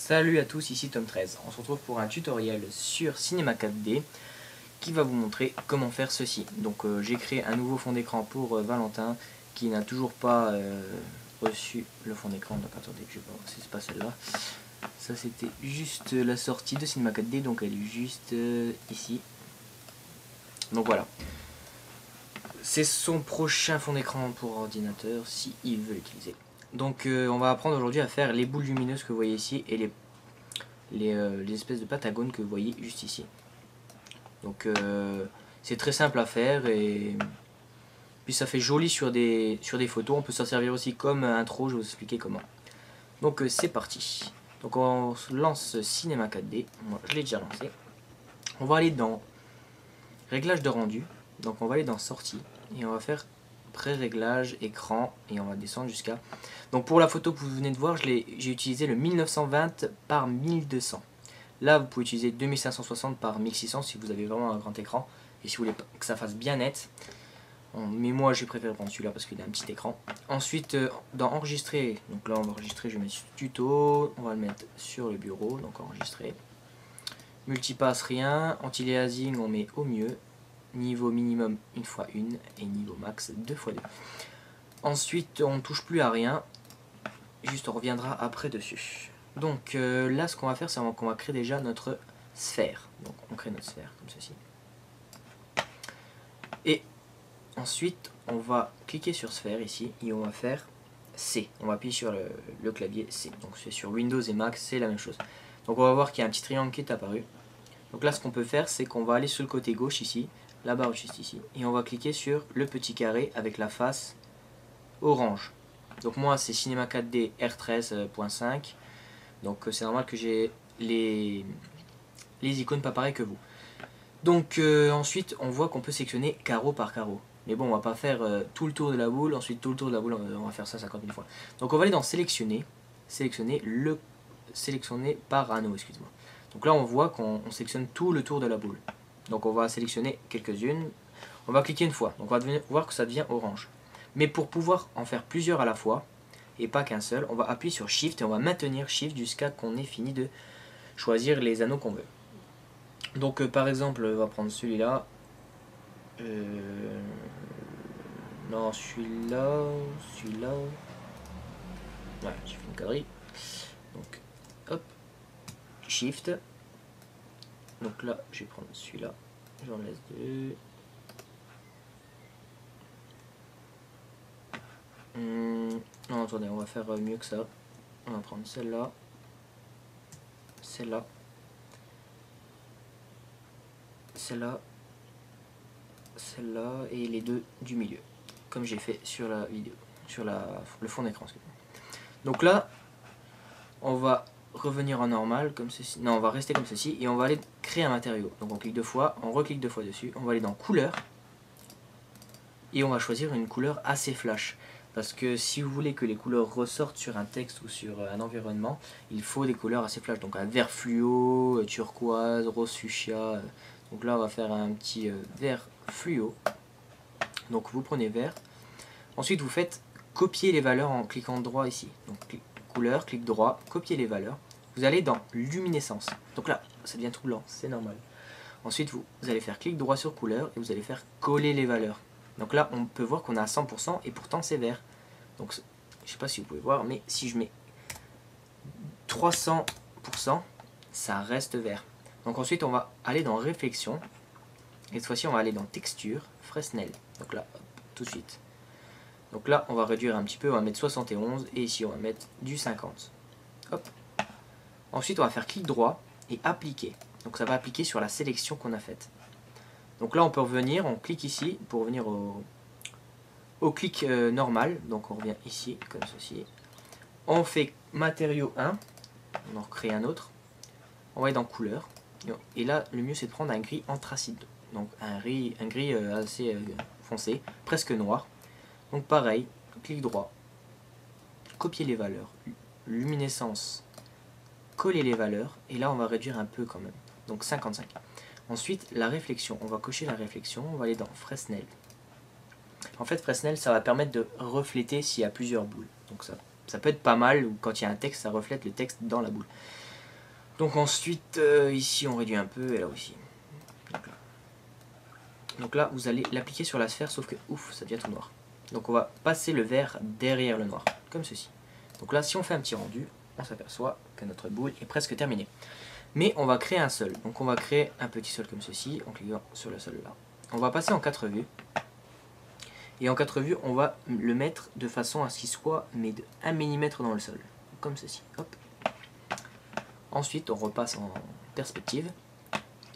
Salut à tous, ici Tom13. On se retrouve pour un tutoriel sur Cinema 4D qui va vous montrer comment faire ceci. Donc j'ai créé un nouveau fond d'écran pour Valentin qui n'a toujours pas reçu le fond d'écran. Donc attendez que je vois si c'est pas celle-là. Ça c'était juste la sortie de Cinema 4D, donc elle est juste ici. Donc voilà. C'est son prochain fond d'écran pour ordinateur si il veut l'utiliser. Donc on va apprendre aujourd'hui à faire les boules lumineuses que vous voyez ici et les espèces de pentagones que vous voyez juste ici. Donc c'est très simple à faire et puis ça fait joli sur des photos. On peut s'en servir aussi comme intro, je vais vous expliquer comment. Donc c'est parti. Donc on lance Cinema 4D, moi je l'ai déjà lancé. On va aller dans réglage de rendu, donc on va aller dans sortie et on va faire pré-réglage, écran et on va descendre jusqu'à... Donc pour la photo que vous venez de voir, j'ai utilisé le 1920 par 1200. Là vous pouvez utiliser 2560 par 1600 si vous avez vraiment un grand écran et si vous voulez que ça fasse bien net. Mais moi j'ai préféré prendre celui-là parce qu'il a un petit écran. Ensuite dans enregistrer, donc là on va enregistrer, je vais mettre tuto, on va le mettre sur le bureau, donc enregistrer. Multipass rien, anti-aliasing on met au mieux. Niveau minimum 1x1 et niveau max 2x2. Ensuite on ne touche plus à rien, juste on reviendra après dessus. Donc là ce qu'on va faire c'est qu'on va créer déjà notre sphère. Donc on crée notre sphère comme ceci. Et ensuite on va cliquer sur sphère ici et on va faire C. On va appuyer sur le clavier C. Donc c'est sur Windows et Mac, c'est la même chose. Donc on va voir qu'il y a un petit triangle qui est apparu. Donc là ce qu'on peut faire c'est qu'on va aller sur le côté gauche ici, la barre juste ici, et on va cliquer sur le petit carré avec la face orange. Donc moi c'est Cinema 4D R13.5, donc c'est normal que j'ai les icônes pas pareilles que vous. Donc ensuite on voit qu'on peut sélectionner carreau par carreau. Mais bon on va pas faire tout le tour de la boule, ensuite tout le tour de la boule, on va faire ça 50 000 fois. Donc on va aller dans sélectionner par anneau, excuse-moi. Donc là on voit qu'on sélectionne tout le tour de la boule. Donc on va sélectionner quelques-unes. On va cliquer une fois. Donc on va voir que ça devient orange. Mais pour pouvoir en faire plusieurs à la fois, et pas qu'un seul, on va appuyer sur Shift et on va maintenir Shift jusqu'à qu'on ait fini de choisir les anneaux qu'on veut. Donc par exemple, on va prendre celui-là. Non, celui-là. Ouais, j'ai fait une connerie. Donc, hop. Shift. Donc là, je vais prendre celui-là. J'en laisse deux. Non, attendez, on va faire mieux que ça. On va prendre celle-là. Celle-là. Celle-là. Celle-là. Et les deux du milieu. Comme j'ai fait sur la vidéo. Sur le fond d'écran. Donc là, on va revenir en normal comme ceci. Non, on va rester comme ceci et on va aller créer un matériau. Donc on clique deux fois, on reclique deux fois dessus, on va aller dans couleur et on va choisir une couleur assez flash. Parce que si vous voulez que les couleurs ressortent sur un texte ou sur un environnement, il faut des couleurs assez flash. Donc un vert fluo, turquoise, rose fuchsia. Donc là on va faire un petit vert fluo. Donc vous prenez vert. Ensuite vous faites copier les valeurs en cliquant droit ici. Donc couleur, clic droit, copier les valeurs. Vous allez dans luminescence. Donc là, ça devient tout blanc, c'est normal. Ensuite, vous allez faire clic droit sur couleur et vous allez faire coller les valeurs. Donc là, on peut voir qu'on a 100% et pourtant c'est vert. Donc, je ne sais pas si vous pouvez voir, mais si je mets 300%, ça reste vert. Donc ensuite, on va aller dans réflexion. Et cette fois-ci, on va aller dans texture, Fresnel. Donc là, hop, tout de suite. Donc là, on va réduire un petit peu, on va mettre 71 et ici, on va mettre du 50. Hop. Ensuite, on va faire clic droit et appliquer. Donc ça va appliquer sur la sélection qu'on a faite. Donc là, on peut revenir, on clique ici pour revenir au clic normal. Donc on revient ici, comme ceci. On fait matériau 1, on en recrée un autre. On va aller dans couleur. Et là, le mieux c'est de prendre un gris anthracite. Donc un gris assez foncé, presque noir. Donc pareil, clic droit, copier les valeurs, luminescence, coller les valeurs, et là on va réduire un peu quand même, donc 55. Ensuite la réflexion, on va cocher la réflexion, on va aller dans Fresnel. En fait Fresnel ça va permettre de refléter s'il y a plusieurs boules, donc ça peut être pas mal, ou quand il y a un texte ça reflète le texte dans la boule. Donc ensuite, ici on réduit un peu et là aussi. Donc là, vous allez l'appliquer sur la sphère, sauf que, ouf, ça devient tout noir. Donc on va passer le vert derrière le noir, comme ceci. Donc là, si on fait un petit rendu, on s'aperçoit que notre boule est presque terminée. Mais on va créer un sol. Donc on va créer un petit sol comme ceci, en cliquant sur le sol là. On va passer en 4 vues. Et en 4 vues, on va le mettre de façon à ce qu'il soit mais de 1 mm dans le sol. Comme ceci. Hop. Ensuite, on repasse en perspective.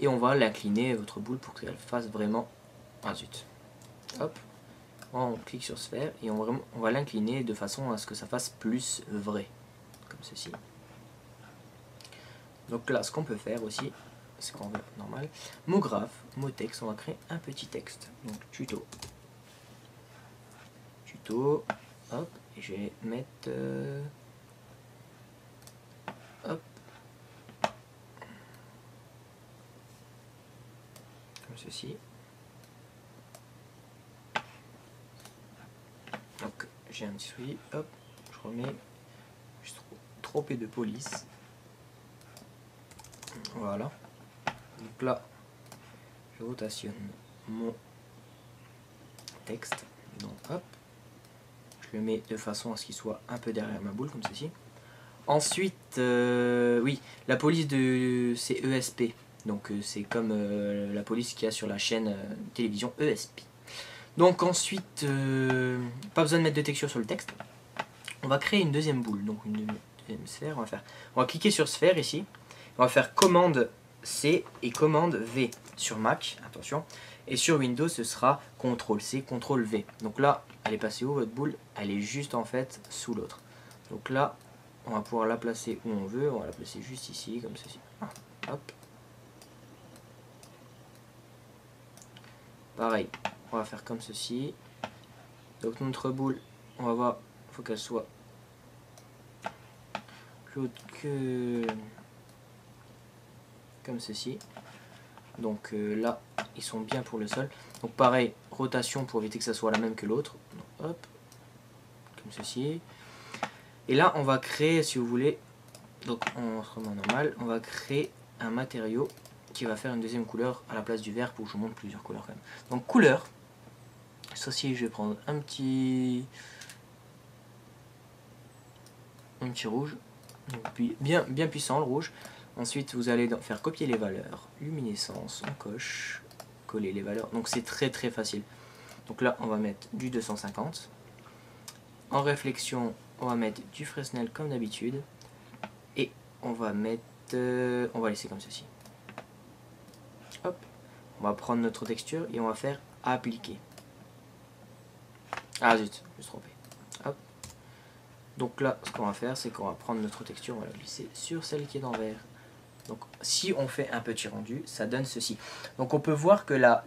Et on va l'incliner, votre boule, pour qu'elle fasse vraiment... Ah zut. Hop. On clique sur sphère et on va l'incliner de façon à ce que ça fasse plus vrai. Comme ceci. Donc là, ce qu'on peut faire aussi, c'est qu'on veut normal. Mot graphe, mot texte, on va créer un petit texte. Donc tuto. Tuto. Hop. Et je vais mettre... hop. Comme ceci. Donc j'ai un petit souris, hop, je remets juste trop de police. Voilà. Donc là, je rotationne mon texte. Donc hop, je le mets de façon à ce qu'il soit un peu derrière ma boule, comme ceci. Ensuite, oui, la police c'est ESP. Donc c'est comme la police qu'il y a sur la chaîne télévision ESP. Donc ensuite, pas besoin de mettre de texture sur le texte. On va créer une deuxième boule, donc une deuxième sphère. On va cliquer sur sphère ici. On va faire commande C et commande V sur Mac, attention. Et sur Windows, ce sera CTRL C, CTRL V. Donc là, elle est passée où votre boule? Elle est juste en fait sous l'autre. Donc là, on va pouvoir la placer où on veut. On va la placer juste ici, comme ceci. Hop. Pareil, on va faire comme ceci. Donc notre boule, on va voir, il faut qu'elle soit plus haute que... comme ceci. Donc là, ils sont bien pour le sol. Donc pareil, rotation pour éviter que ça soit la même que l'autre. Hop, comme ceci. Et là, on va créer, si vous voulez, donc en format normal, on va créer un matériau qui va faire une deuxième couleur à la place du vert pour que je vous montre plusieurs couleurs quand même. Donc couleur, ceci, je vais prendre un petit rouge, donc, puis bien puissant le rouge. Ensuite, vous allez faire copier les valeurs, luminescence, on coche, coller les valeurs. Donc c'est très facile. Donc là, on va mettre du 250. En réflexion, on va mettre du Fresnel comme d'habitude. Et on va mettre... on va laisser comme ceci. Hop. On va prendre notre texture et on va faire appliquer. Ah zut, je me suis trompé. Hop. Donc là, ce qu'on va faire, c'est qu'on va prendre notre texture, on va la glisser sur celle qui est dans vert. Donc si on fait un petit rendu, ça donne ceci. Donc on peut voir que la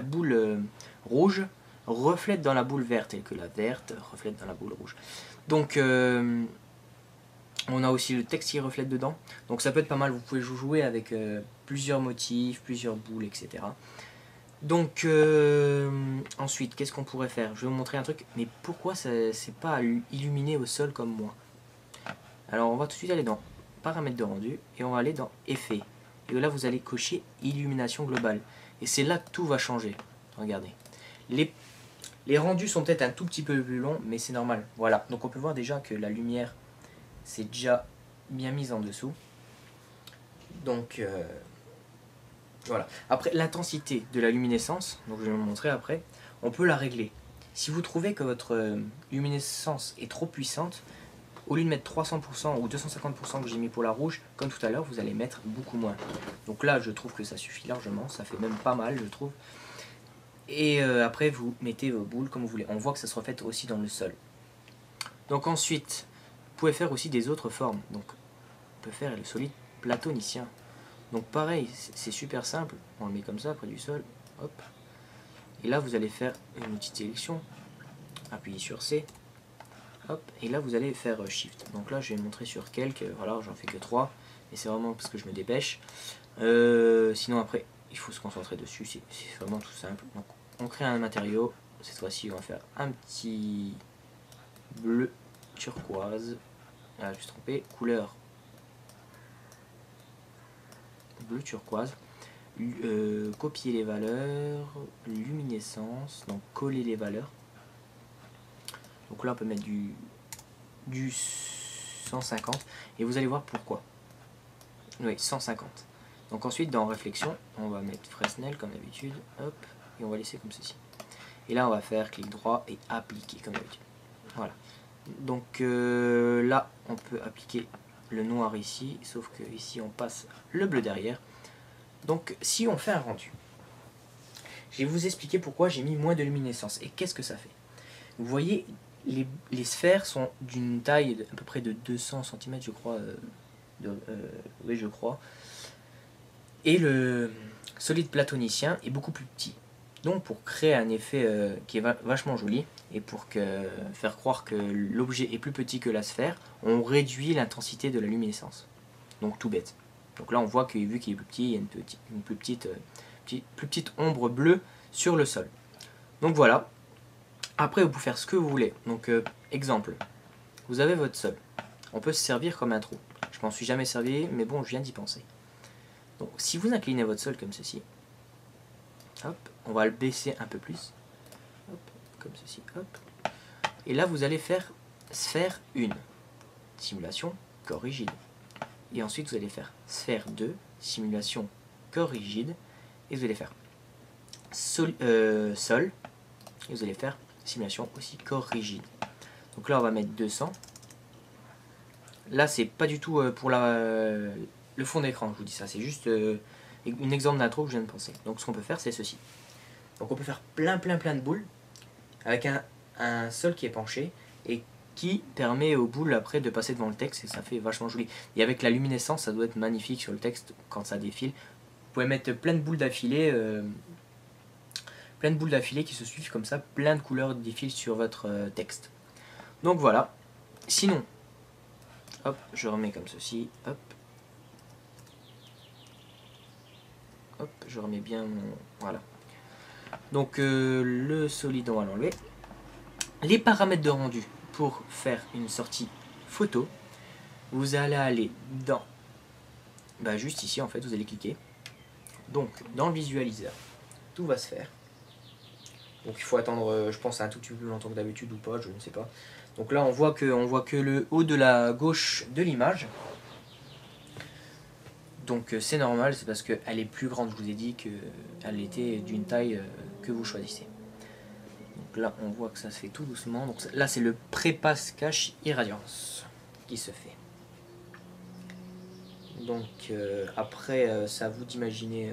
boule rouge reflète dans la boule verte et que la verte reflète dans la boule rouge. Donc on a aussi le texte qui reflète dedans. Donc ça peut être pas mal, vous pouvez jouer avec plusieurs motifs, plusieurs boules, etc. Donc ensuite, qu'est-ce qu'on pourrait faire? Je vais vous montrer un truc, mais pourquoi c'est pas illuminé au sol comme moi? Alors on va tout de suite aller dans paramètres de rendu et on va aller dans effet. Et là vous allez cocher illumination globale. Et c'est là que tout va changer. Regardez. Les rendus sont peut-être un tout petit peu plus longs, mais c'est normal. Voilà, donc on peut voir déjà que la lumière c'est déjà bien mise en dessous. Donc voilà. Après, l'intensité de la luminescence, donc je vais vous montrer après, on peut la régler. Si vous trouvez que votre luminescence est trop puissante, au lieu de mettre 300% ou 250% que j'ai mis pour la rouge, comme tout à l'heure, vous allez mettre beaucoup moins. Donc là, je trouve que ça suffit largement, ça fait même pas mal, je trouve. Et après, vous mettez vos boules comme vous voulez. On voit que ça se reflète aussi dans le sol. Donc ensuite, vous pouvez faire aussi des autres formes. Donc, on peut faire le solide platonicien. Donc pareil, c'est super simple. On le met comme ça, près du sol. Hop. Et là, vous allez faire une petite sélection. Appuyez sur C. Hop, et là vous allez faire Shift. Donc là je vais montrer sur quelques, voilà, j'en fais que 3, et c'est vraiment parce que je me dépêche. Sinon après, il faut se concentrer dessus, c'est vraiment tout simple. Donc on crée un matériau, cette fois-ci on va faire un petit bleu turquoise. Ah, je me suis trompé, couleur bleu turquoise. Copier les valeurs, luminescence, donc coller les valeurs. Donc là on peut mettre du 150 et vous allez voir pourquoi. Oui, 150. Donc ensuite dans réflexion, on va mettre Fresnel comme d'habitude, hop, et on va laisser comme ceci. Et là on va faire clic droit et appliquer comme d'habitude. Voilà. Donc là on peut appliquer le noir ici, sauf que ici on passe le bleu derrière. Donc si on fait un rendu, je vais vous expliquer pourquoi j'ai mis moins de luminescence et qu'est-ce que ça fait. Vous voyez, les sphères sont d'une taille à peu près de 200 cm je crois, oui je crois, et le solide platonicien est beaucoup plus petit. Donc pour créer un effet qui est vachement joli, et pour faire croire que l'objet est plus petit que la sphère, on réduit l'intensité de la luminescence. Donc tout bête. Donc là on voit que vu qu'il est plus petit, il y a une plus petite ombre bleue sur le sol. Donc voilà. Après vous pouvez faire ce que vous voulez. Donc exemple, vous avez votre sol. On peut se servir comme un trou. Je m'en suis jamais servi, mais bon je viens d'y penser. Donc si vous inclinez votre sol comme ceci, hop, on va le baisser un peu plus, hop, comme ceci, hop. Et là vous allez faire sphère 1, simulation corps rigide. Et ensuite vous allez faire sphère 2, simulation corps rigide. Et vous allez faire sol, et vous allez faire simulation aussi corps rigide. Donc là on va mettre 200. Là c'est pas du tout pour le fond d'écran, je vous dis ça, c'est juste un exemple d'intro que je viens de penser. Donc ce qu'on peut faire c'est ceci. Donc on peut faire plein de boules avec un sol qui est penché et qui permet aux boules après de passer devant le texte et ça fait vachement joli. Et avec la luminescence ça doit être magnifique sur le texte quand ça défile. Vous pouvez mettre plein de boules d'affilée qui se suivent comme ça, plein de couleurs défilent sur votre texte. Donc voilà. Sinon, hop, je remets comme ceci, hop. Hop, je remets bien mon... Voilà. Donc le solide, on va l'enlever. Les paramètres de rendu pour faire une sortie photo, vous allez aller dans... juste ici en fait, vous allez cliquer. Donc dans le visualiseur, tout va se faire. Donc il faut attendre, je pense, un tout petit peu plus longtemps que d'habitude ou pas, je ne sais pas. Donc là on voit que le haut de la gauche de l'image. Donc c'est normal, c'est parce qu'elle est plus grande, je vous ai dit qu'elle était d'une taille que vous choisissez. Donc là on voit que ça se fait tout doucement. Donc là c'est le pré-pass cache irradiance qui se fait. Donc après c'est à vous d'imaginer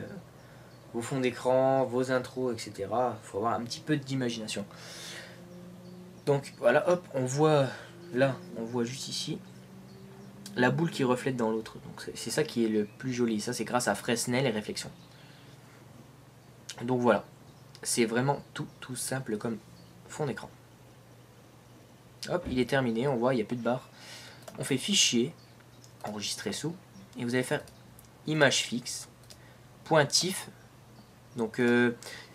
vos fonds d'écran, vos intros, etc. Il faut avoir un petit peu d'imagination. Donc voilà, hop, on voit là, on voit juste ici la boule qui reflète dans l'autre. Donc c'est ça qui est le plus joli. Ça c'est grâce à Fresnel et réflexion. Donc voilà, c'est vraiment tout simple comme fond d'écran. Hop, il est terminé, on voit, il n'y a plus de barre. On fait fichier, enregistrer sous, et vous allez faire image fixe, point TIFF. Donc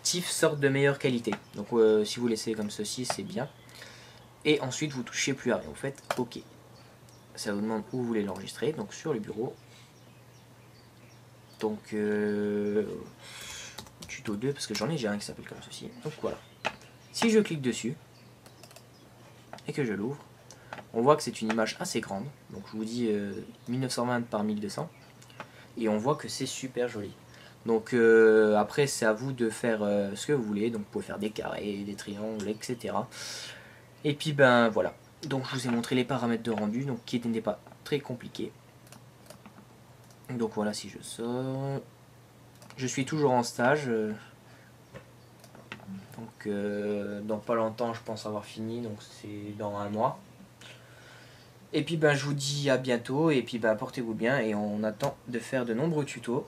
TIFF sort de meilleure qualité. Donc si vous laissez comme ceci, c'est bien. Et ensuite vous touchez plus à rien, vous faites OK. Ça vous demande où vous voulez l'enregistrer, donc sur le bureau. Donc tuto 2 parce que j'ai un qui s'appelle comme ceci. Donc voilà. Si je clique dessus et que je l'ouvre, on voit que c'est une image assez grande. Donc je vous dis 1920 par 1200 et on voit que c'est super joli. Donc après c'est à vous de faire ce que vous voulez. Donc vous pouvez faire des carrés, des triangles, etc. Et puis ben voilà. Donc je vous ai montré les paramètres de rendu, donc qui n'étaient pas très compliqués. Donc voilà, si je sors, je suis toujours en stage. Donc dans pas longtemps je pense avoir fini, donc c'est dans un mois. Et puis ben je vous dis à bientôt et puis ben portez-vous bien et on attend de faire de nombreux tutos